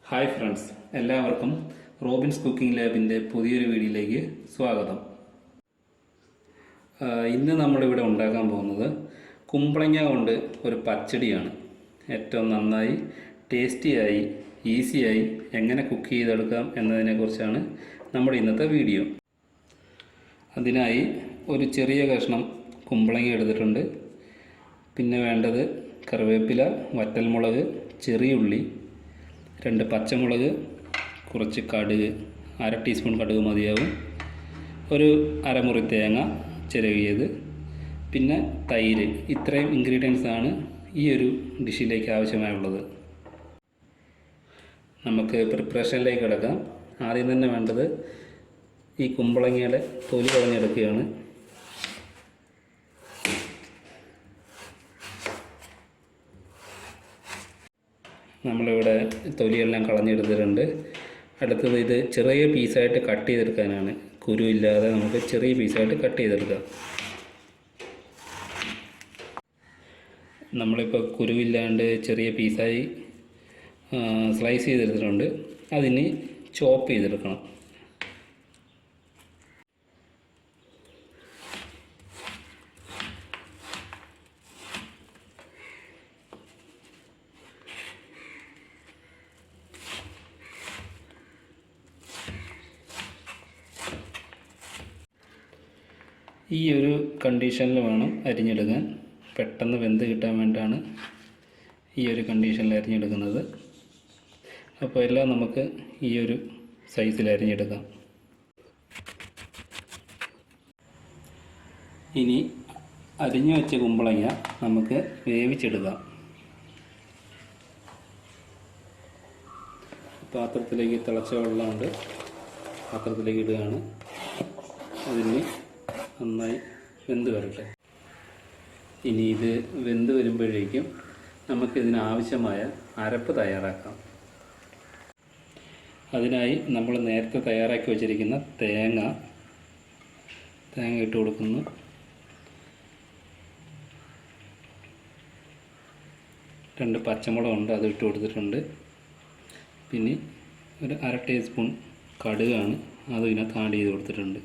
Hi friends, എല്ലാവർക്കും Robbins cooking ലാബിൻ്റെ പുതിയൊരു വീഡിയോയിലേക്ക് സ്വാഗതം. ഇന്ന് നമ്മളിവിടെ ഉണ്ടാക്കാൻ പോകുന്നത് കുമ്പളങ്ങ കൊണ്ട് ഒരു പച്ചടിയാണ്. ഏറ്റവും നന്നായി ടേസ്റ്റിയായി ഈസിയായി എങ്ങനെ കുക്ക് ചെയ്തെടുക്കാം എന്നതിനെക്കുറിച്ചാണ് നമ്മുടെ ഇന്നത്തെ വീഡിയോ. അതിനായി ഒരു ചെറിയ കഷ്ണം കുമ്പളങ്ങ എടുത്തിട്ടുണ്ട്. പിന്നെ വേണ്ടത് കറിവേപ്പില, വറ്റൽമുളക്, ചെറിയ ഉള്ളി, 2 പച്ചമുളക്, കുറച്ച് കടുക്, 1/2 ടീസ്പൂൺ കടുക് മതിയാവും, ഒരു അരമുറി തേങ്ങ ചിരകിയത്, പിന്നെ തൈര്. ഇത്രയും ഇൻഗ്രീഡിയൻസ് ആണ് ഈ ഒരു ഡിഷിലേക്ക് ആവശ്യമായുള്ളത്. നമുക്ക് പ്രിപ്പറേഷനിലേക്ക് കിടക്കാം. ആദ്യം തന്നെ വേണ്ടത് ഈ കുമ്പളങ്ങയുടെ തൊലി കളഞ്ഞെടുക്കുകയാണ്. നമ്മളിവിടെ തൊലിയെല്ലാം കളഞ്ഞെടുത്തിട്ടുണ്ട്. അടുത്തത് ഇത് ചെറിയ പീസായിട്ട് കട്ട് ചെയ്തെടുക്കാനാണ്. കുരു ഇല്ലാതെ നമുക്ക് ചെറിയ പീസായിട്ട് കട്ട് ചെയ്തെടുക്കാം. നമ്മളിപ്പോൾ കുരുവില്ലാണ്ട് ചെറിയ പീസായി സ്ലൈസ് ചെയ്തെടുത്തിട്ടുണ്ട്. അതിന് ചോപ്പ് ചെയ്തെടുക്കണം. ഈ ഒരു കണ്ടീഷനിൽ വേണം അരിഞ്ഞെടുക്കാൻ. പെട്ടെന്ന് വെന്ത് കിട്ടാൻ വേണ്ടിയിട്ടാണ് ഈ ഒരു കണ്ടീഷനിൽ അരിഞ്ഞെടുക്കുന്നത്. അപ്പോൾ എല്ലാം നമുക്ക് ഈ ഒരു സൈസിൽ അരിഞ്ഞെടുക്കാം. ഇനി അരിഞ്ഞു വെച്ച കുമ്പളങ്ങ നമുക്ക് വേവിച്ചെടുക്കാം. പാത്രത്തിലേക്ക് തിളച്ച വെള്ളമുണ്ട്, പാത്രത്തിലേക്ക് ഇടുകയാണ്. അതിന് നന്നായി വെന്ത് വരട്ടെ. ഇനി ഇത് വെന്ത് വരുമ്പോഴേക്കും നമുക്കിതിനാവശ്യമായ അരപ്പ് തയ്യാറാക്കാം. അതിനായി നമ്മൾ നേരത്തെ തയ്യാറാക്കി വച്ചിരിക്കുന്ന തേങ്ങ ഇട്ട് കൊടുക്കുന്നു. രണ്ട് പച്ചമുളകുണ്ട്, അത് ഇട്ട് കൊടുത്തിട്ടുണ്ട്. പിന്നെ ഒരു 1/2 ടീസ്പൂൺ കടുകാണ്, അത് ഇതിനകത്ത് ആഡ് ചെയ്ത് കൊടുത്തിട്ടുണ്ട്.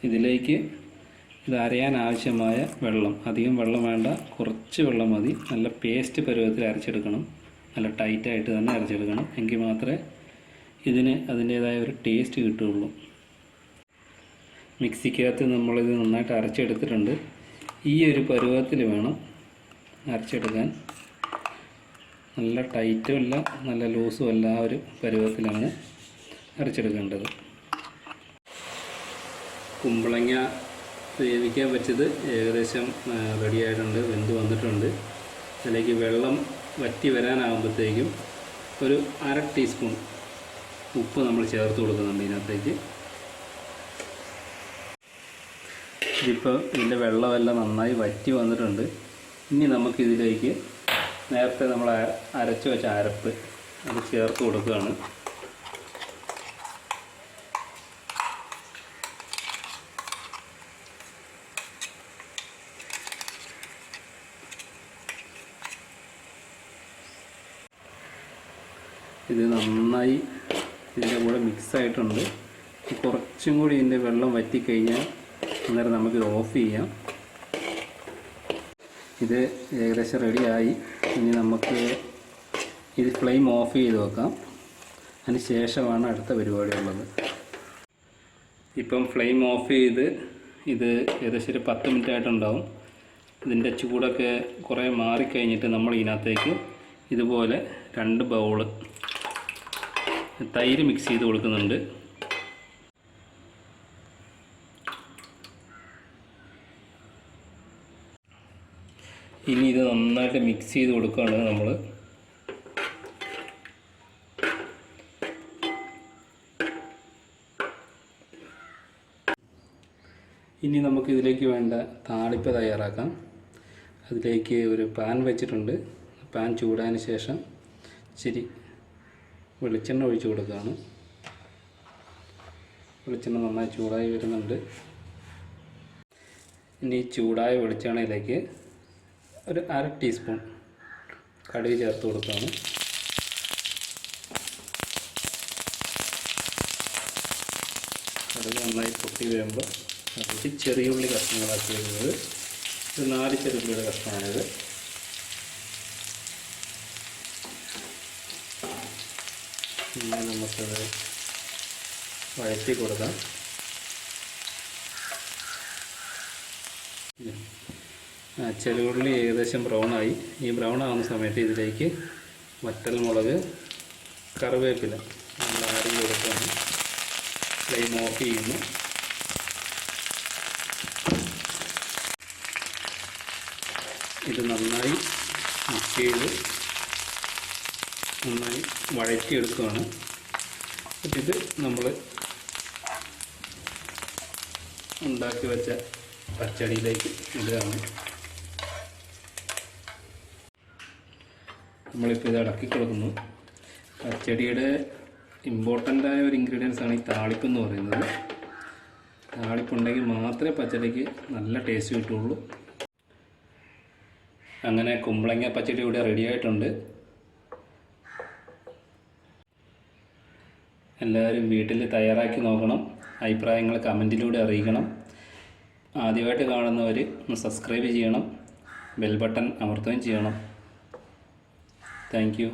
ഇതിലേക്ക് ഇത് അരയാൻ ആവശ്യമായ വെള്ളം, അധികം വെള്ളം വേണ്ട, കുറച്ച് വെള്ളം മതി. നല്ല പേസ്റ്റ് പരുവത്തിൽ അരച്ചെടുക്കണം. നല്ല ടൈറ്റായിട്ട് തന്നെ അരച്ചെടുക്കണം. എങ്കിൽ മാത്രമേ ഇതിന് അതിൻ്റേതായ ഒരു ടേസ്റ്റ് കിട്ടുകയുള്ളൂ. മിക്സിക്കകത്ത് നമ്മളിത് നന്നായിട്ട് അരച്ചെടുത്തിട്ടുണ്ട്. ഈ ഒരു പരുവത്തിൽ വേണം അരച്ചെടുക്കാൻ. നല്ല ടൈറ്റും അല്ല, നല്ല ലൂസും അല്ല, ആ ഒരു പരുവത്തിലാണ് അരച്ചെടുക്കേണ്ടത്. കുമ്പളങ്ങ വേവിക്കാൻ വെച്ചത് ഏകദേശം റെഡി ആയിട്ടുണ്ട്, വെന്ത് വന്നിട്ടുണ്ട്. അതിലേക്ക് വെള്ളം വറ്റി വരാനാകുമ്പോഴത്തേക്കും ഒരു 1/2 ടീസ്പൂൺ ഉപ്പ് നമ്മൾ ചേർത്ത് കൊടുക്കുന്നുണ്ട് ഇതിനകത്തേക്ക്. ഇതിപ്പോൾ ഇതിൻ്റെ വെള്ളമെല്ലാം നന്നായി വറ്റി വന്നിട്ടുണ്ട്. ഇനി നമുക്കിതിലേക്ക് നേരത്തെ നമ്മൾ അരച്ച് വെച്ച അരപ്പ് അത് ചേർത്ത് കൊടുക്കുകയാണ്. ഇത് നന്നായി ഇതിൻ്റെ കൂടെ മിക്സായിട്ടുണ്ട്. കുറച്ചും കൂടി ഇതിൻ്റെ വെള്ളം വറ്റിക്കഴിഞ്ഞാൽ അന്നേരം നമുക്കിത് ഓഫ് ചെയ്യാം. ഇത് ഏകദേശം റെഡിയായി. ഇനി നമുക്ക് ഇത് ഫ്ലെയിം ഓഫ് ചെയ്ത് വെക്കാം. അതിന് ശേഷമാണ് അടുത്ത പരിപാടിയുള്ളത്. ഇപ്പം ഫ്ലെയിം ഓഫ് ചെയ്ത് ഇത് ഏകദേശം ഒരു 10 മിനിറ്റ് ആയിട്ടുണ്ടാവും. ഇതിൻ്റെ ചൂടൊക്കെ കുറേ മാറിക്കഴിഞ്ഞിട്ട് നമ്മൾ ഇതിനകത്തേക്ക് ഇതുപോലെ 2 ബൗള് തൈര് മിക്സ് ചെയ്ത് കൊടുക്കുന്നുണ്ട്. ഇനി ഇത് നന്നായിട്ട് മിക്സ് ചെയ്ത് കൊടുക്കുകയാണ് നമ്മൾ. ഇനി നമുക്കിതിലേക്ക് വേണ്ട താളിപ്പ് തയ്യാറാക്കാം. അതിലേക്ക് ഒരു പാൻ വെച്ചിട്ടുണ്ട്. പാൻ ചൂടായതിന് ശേഷം ഇച്ചിരി വെളിച്ചെണ്ണ ഒഴിച്ച് കൊടുക്കുകയാണ്. വെളിച്ചെണ്ണ നന്നായി ചൂടായി വരുന്നുണ്ട്. ഇനി ചൂടായ വെളിച്ചെണ്ണയിലേക്ക് ഒരു 1/2 ടീസ്പൂൺ കടുക് ചേർത്ത് കൊടുക്കുകയാണ്. കടുക് നന്നായി പൊട്ടി വരുമ്പോൾ അതിലേക്ക് ചെറിയ ഉള്ളി കഷ്ണങ്ങളാക്കി വരുന്നത്. ഇത് 4 ചെറുള്ളിയുടെ കഷ്ണമാണിത്. പിന്നെ നമുക്കത് വഴറ്റി കൊടുക്കാം. ചെറുള്ളി ഏകദേശം ബ്രൗണായി. ഈ ബ്രൗൺ ആവുന്ന സമയത്ത് ഇതിലേക്ക് വറ്റൽമുളക്, കറിവേപ്പില നമ്മൾ ആഡ് കൊടുക്കുകയാണ്. ഫ്ലെയിം ഓഫ് ചെയ്യുന്നു. ഇത് നന്നായി മിക്സ് ചെയ്ത് നന്നായി വഴറ്റിയെടുക്കുകയാണ്. ഇത് നമ്മൾ ഉണ്ടാക്കി വെച്ച പച്ചടിയിലേക്ക് ഇടുകയാണ്. നമ്മളിപ്പോൾ ഇത് ഇളക്കി കൊടുക്കുന്നു. പച്ചടിയുടെ ഇമ്പോർട്ടൻ്റായ ഒരു ഇൻഗ്രീഡിയൻസ് ആണ് ഈ താളിപ്പ് എന്ന് പറയുന്നത്. താളിപ്പുണ്ടെങ്കിൽ മാത്രമേ പച്ചടിക്ക് നല്ല ടേസ്റ്റ് കിട്ടുള്ളൂ. അങ്ങനെ കുമ്പളങ്ങ പച്ചടി ഇവിടെ റെഡി ആയിട്ടുണ്ട്. എല്ലാവരും വീട്ടിൽ തയ്യാറാക്കി നോക്കണം. അഭിപ്രായങ്ങൾ കമൻറ്റിലൂടെ അറിയിക്കണം. ആദ്യമായിട്ട് കാണുന്നവർ ഒന്ന് സബ്സ്ക്രൈബ് ചെയ്യണം, ബെൽ ബട്ടൺ അമർത്തുകയും ചെയ്യണം. Thank you.